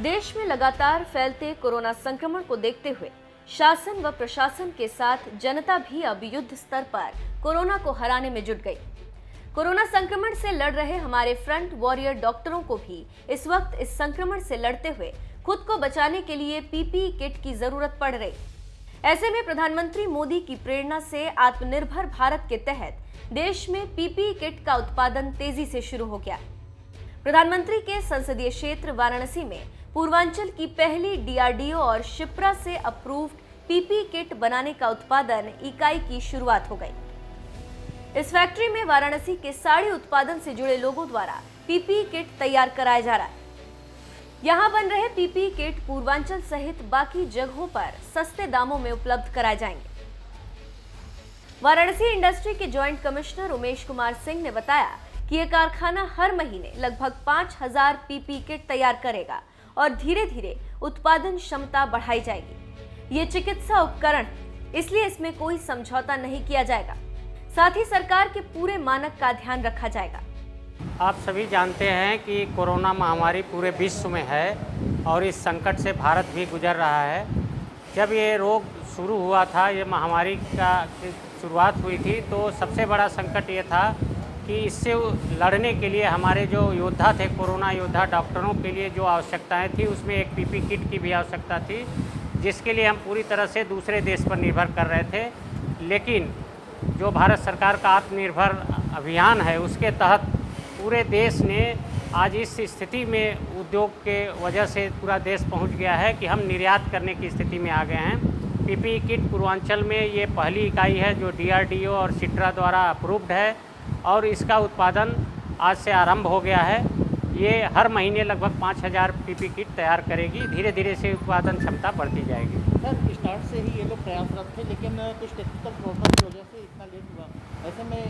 देश में लगातार फैलते कोरोना संक्रमण को देखते हुए शासन व प्रशासन के साथ जनता भी अब युद्ध स्तर पर कोरोना को हराने में जुट गई। कोरोना संक्रमण से लड़ रहे हमारे फ्रंट वॉरियर डॉक्टरों को भी इस वक्त इस संक्रमण से लड़ते हुए खुद को बचाने के लिए पीपीई किट की जरूरत पड़ रही। ऐसे में प्रधानमंत्री मोदी की प्रेरणा से आत्मनिर्भर भारत के तहत देश में पीपीई किट का उत्पादन तेजी से शुरू हो गया। प्रधानमंत्री के संसदीय क्षेत्र वाराणसी में पूर्वांचल की पहली डीआरडीओ और शिप्रा से अप्रूव्ड पीपीई किट बनाने का उत्पादन इकाई की शुरुआत हो गई। इस फैक्ट्री में वाराणसी के साड़ी उत्पादन से जुड़े लोगों द्वारा पीपीई किट तैयार कराया जा रहा है। यहां बन रहे पीपीई किट पूर्वांचल सहित बाकी जगहों पर सस्ते दामों में उपलब्ध कराए जाएंगे। वाराणसी इंडस्ट्री के जॉइंट कमिश्नर उमेश कुमार सिंह ने बताया कि यह कारखाना हर महीने लगभग 5000 पीपीई किट तैयार करेगा और धीरे धीरे उत्पादन क्षमता बढ़ाई जाएगी। ये चिकित्सा उपकरण, इसलिए इसमें कोई समझौता नहीं किया जाएगा। साथ ही सरकार के पूरे मानक का ध्यान रखा जाएगा। आप सभी जानते हैं कि कोरोना महामारी पूरे विश्व में है और इस संकट से भारत भी गुजर रहा है। जब ये रोग शुरू हुआ था, ये महामारी का शुरुआत हुई थी, तो सबसे बड़ा संकट ये था कि इससे लड़ने के लिए हमारे जो योद्धा थे, कोरोना योद्धा डॉक्टरों के लिए जो आवश्यकताएं थी, उसमें एक पीपीई किट की भी आवश्यकता थी, जिसके लिए हम पूरी तरह से दूसरे देश पर निर्भर कर रहे थे। लेकिन जो भारत सरकार का आत्मनिर्भर अभियान है, उसके तहत पूरे देश ने आज इस स्थिति में उद्योग के वजह से पूरा देश पहुंच गया है कि हम निर्यात करने की स्थिति में आ गए हैं। पीपीई किट पूर्वांचल में ये पहली इकाई है जो डीआरडीओ और सिट्रा द्वारा अप्रूव्ड है और इसका उत्पादन आज से आरंभ हो गया है। ये हर महीने लगभग 5000 पीपीई किट तैयार करेगी। धीरे धीरे से उत्पादन क्षमता बढ़ती जाएगी। सर, स्टार्ट से ही ये लोग प्रयासरत थे, लेकिन कुछ टेक्निकल प्रॉब्लम की वजह से इतना लेट हुआ। ऐसे में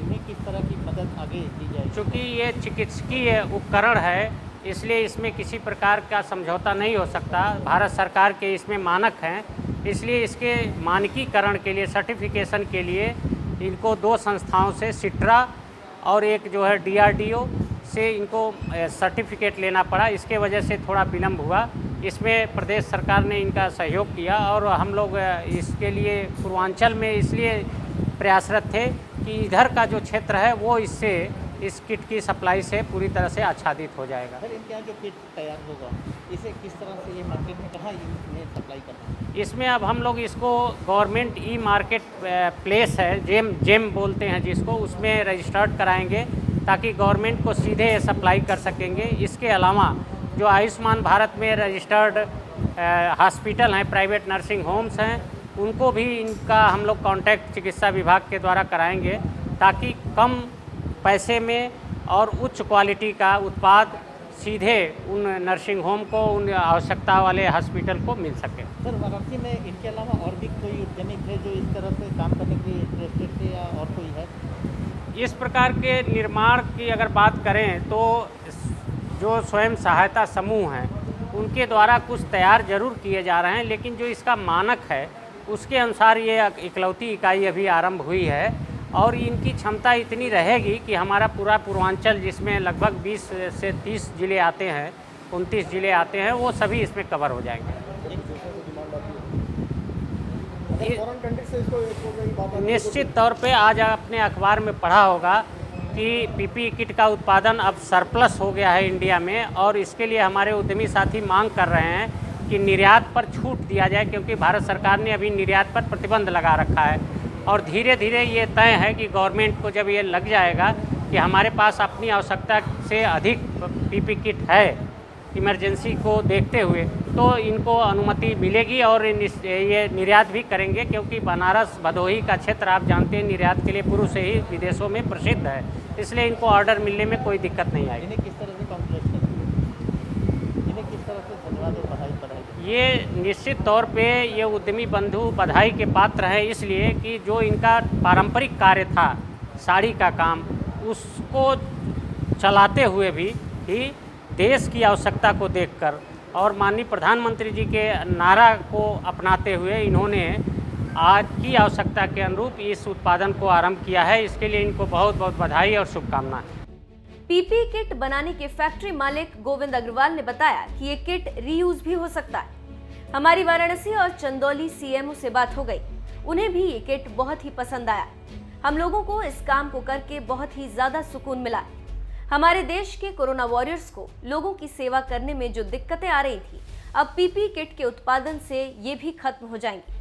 इन्हें किस तरह की मदद आगे दी जाएगी? चूँकि ये चिकित्सकीय उपकरण है, इसलिए इसमें किसी प्रकार का समझौता नहीं हो सकता। भारत सरकार के इसमें मानक हैं, इसलिए इसके मानकीकरण के लिए, सर्टिफिकेशन के लिए इनको दो संस्थाओं से, सिट्रा और एक जो है डीआरडीओ से, इनको सर्टिफिकेट लेना पड़ा। इसके वजह से थोड़ा विलम्ब हुआ। इसमें प्रदेश सरकार ने इनका सहयोग किया और हम लोग इसके लिए पूर्वांचल में इसलिए प्रयासरत थे कि इधर का जो क्षेत्र है वो इस किट की सप्लाई से पूरी तरह से आच्छादित हो जाएगा। सर, इनके यहाँ जो किट तैयार होगा, इसे किस तरह से ये मार्केट में कहाँ इन्हें सप्लाई करना है? इसमें अब हम लोग इसको गवर्नमेंट ई मार्केट प्लेस है, जेम बोलते हैं जिसको, उसमें रजिस्टर्ड कराएंगे ताकि गवर्नमेंट को सीधे सप्लाई कर सकेंगे। इसके अलावा जो आयुष्मान भारत में रजिस्टर्ड हॉस्पिटल हैं, प्राइवेट नर्सिंग होम्स हैं, उनको भी इनका हम लोग कॉन्टैक्ट चिकित्सा विभाग के द्वारा कराएंगे ताकि कम पैसे में और उच्च क्वालिटी का उत्पाद सीधे उन नर्सिंग होम को, उन आवश्यकता वाले हॉस्पिटल को मिल सके। सर, वाराणसी में इनके अलावा और भी कोई उद्यमी थे जो इस तरह से काम करने के लिए इंटरेस्टेड थे, या और कोई है? इस प्रकार के निर्माण की अगर बात करें तो जो स्वयं सहायता समूह हैं, उनके द्वारा कुछ तैयार जरूर किए जा रहे हैं, लेकिन जो इसका मानक है उसके अनुसार ये इकलौती इकाई अभी आरंभ हुई है और इनकी क्षमता इतनी रहेगी कि हमारा पूरा पूर्वांचल, जिसमें लगभग 20 से 30 ज़िले आते हैं, 29 ज़िले आते हैं, वो सभी इसमें कवर हो जाएंगे। निश्चित तौर पे आज आपने अखबार में पढ़ा होगा कि पीपीई किट का उत्पादन अब सरप्लस हो गया है इंडिया में, और इसके लिए हमारे उद्यमी साथी मांग कर रहे हैं कि निर्यात पर छूट दिया जाए, क्योंकि भारत सरकार ने अभी निर्यात पर प्रतिबंध लगा रखा है। और धीरे धीरे ये तय है कि गवर्नमेंट को जब ये लग जाएगा कि हमारे पास अपनी आवश्यकता से अधिक पीपीई किट है इमरजेंसी को देखते हुए, तो इनको अनुमति मिलेगी और ये निर्यात भी करेंगे, क्योंकि बनारस भदोही का क्षेत्र आप जानते हैं निर्यात के लिए पूर्व से ही विदेशों में प्रसिद्ध है, इसलिए इनको ऑर्डर मिलने में कोई दिक्कत नहीं आएगी। इन्हें किस तरह से कॉन्ट्रैक्ट करेंगे? इन्हें किस तरह से धन्यवाद और बधाई? ये निश्चित तौर पे ये उद्यमी बंधु बधाई के पात्र हैं, इसलिए कि जो इनका पारंपरिक कार्य था, साड़ी का काम, उसको चलाते हुए भी देश की आवश्यकता को देखकर और माननीय प्रधानमंत्री जी के नारा को अपनाते हुए इन्होंने आज की आवश्यकता के अनुरूप इस उत्पादन को आरंभ किया है। इसके लिए इनको बहुत बहुत बधाई और शुभकामनाएं। पीपी किट बनाने के फैक्ट्री मालिक गोविंद अग्रवाल ने बताया कि ये किट रीयूज भी हो सकता है। हमारी वाराणसी और चंदौली सीएमओ से बात हो गई, उन्हें भी ये किट बहुत ही पसंद आया। हम लोगों को इस काम को करके बहुत ही ज्यादा सुकून मिला। हमारे देश के कोरोना वॉरियर्स को लोगों की सेवा करने में जो दिक्कतें आ रही थी, अब पीपी किट के उत्पादन से ये भी खत्म हो जाएंगी।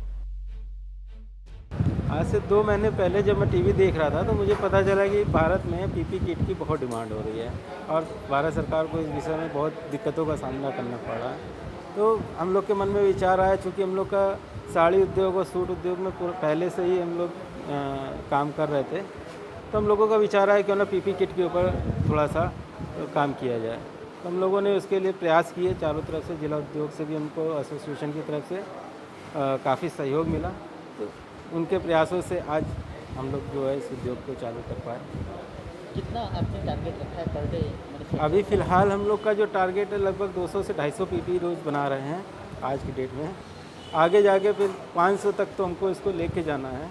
आज से 2 महीने पहले जब मैं टीवी देख रहा था तो मुझे पता चला कि भारत में पीपी किट की बहुत डिमांड हो रही है और भारत सरकार को इस विषय में बहुत दिक्कतों का सामना करना पड़ रहा है। तो हम लोग के मन में विचार आया, चूँकि हम लोग का साड़ी उद्योग और सूट उद्योग में पहले से ही हम लोग काम कर रहे थे, तो हम लोगों का विचार आया क्यों ना पीपी किट के ऊपर थोड़ा सा काम किया जाए। तो हम लोगों ने उसके लिए प्रयास किए, चारों तरफ से, जिला उद्योग से भी हमको एसोसिएशन की तरफ से काफ़ी सहयोग मिला। तो उनके प्रयासों से आज हम लोग जो है इस उद्योग को चालू कर पाए। कितना आपने टारगेट रखा है पर डे? अभी फ़िलहाल हम लोग का जो टारगेट है लगभग 200 से 250 पीपी रोज़ बना रहे हैं आज की डेट में। आगे जाके फिर 500 तक तो हमको इसको लेके जाना है,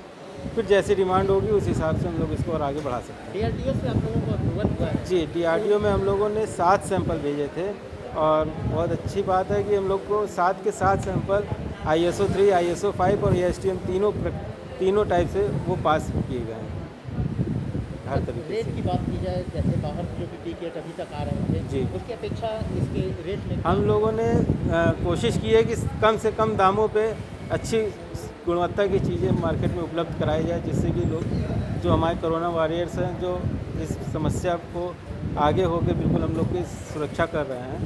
फिर जैसी डिमांड होगी उस हिसाब से हम लोग इसको और आगे बढ़ा सकते हैं। डीआरडीओ से आप लोगों को अप्रूवल हुआ है? जी, डीआरडीओ में हम लोगों ने 7 सैंपल भेजे थे और बहुत अच्छी बात है कि हम लोग को 7 के 7 सैंपल ISO 3, ISO 5 और ASTM तीनों टाइप से वो पास किए गए हैं हर तरीके रेट से। की बात की जाए, जैसे बाहर जो पीपी किट अभी तक आ रहे थे जी। उसकी अपेक्षा इसके रेट में हम लोगों ने कोशिश की है कि कम से कम दामों पे अच्छी गुणवत्ता की चीज़ें मार्केट में उपलब्ध कराई जाए, जिससे कि लोग जो हमारे कोरोना वॉरियर्स हैं जो इस समस्या को आगे होकर बिल्कुल हम लोग की सुरक्षा कर रहे हैं,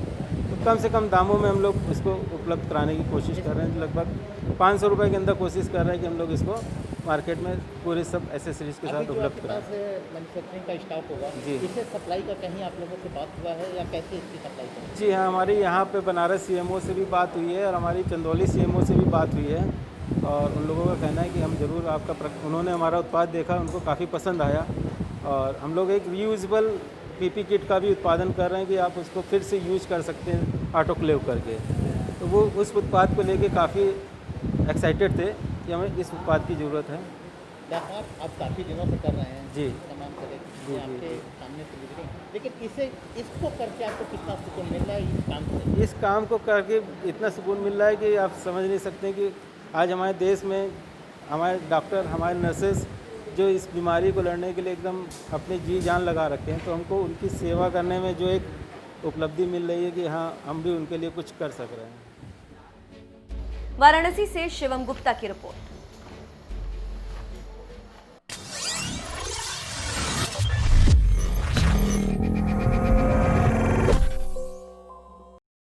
तो कम से कम दामों में हम लोग इसको उपलब्ध कराने की कोशिश कर रहे हैं। लगभग 500 रुपये के अंदर कोशिश कर रहे हैं कि हम लोग इसको मार्केट में पूरे सब एसेसरीज के साथ उपलब्ध कराएं। मैन्युफैक्चरिंग का स्टॉक होगा जी। इसे सप्लाई का कहीं आप लोगों से बात हुआ है या कैसे इसकी सप्लाई करें? जी हाँ, हमारी यहाँ पे बनारस सीएमओ से भी बात हुई है और हमारी चंदौली सीएमओ से भी बात हुई है और उन लोगों का कहना है कि हम ज़रूर उन्होंने हमारा उत्पाद देखा, उनको काफ़ी पसंद आया और हम लोग एक रीयूजेबल पीपी किट का भी उत्पादन कर रहे हैं कि आप उसको फिर से यूज कर सकते हैं ऑटोक्लेव करके। तो वो उस उत्पाद को लेके काफ़ी एक्साइटेड थे कि हमें इस उत्पाद की ज़रूरत है। व्यापार आप काफ़ी दिनों से कर रहे हैं जी। तमाम तरह जी, की आपके जी। सामने से गुजरे, लेकिन इसको करके आपको कितना सुकून मिल रहा है इस काम से? इस काम को करके इतना सुकून मिल रहा है कि आप समझ नहीं सकते कि आज हमारे देश में हमारे डॉक्टर, हमारे नर्सेस जो इस बीमारी को लड़ने के लिए एकदम अपनी जी जान लगा रखे हैं, तो हमको उनकी सेवा करने में जो एक उपलब्धि मिल रही है कि हाँ, हम भी उनके लिए कुछ कर सक रहे हैं। वाराणसी से शिवम गुप्ता की रिपोर्ट।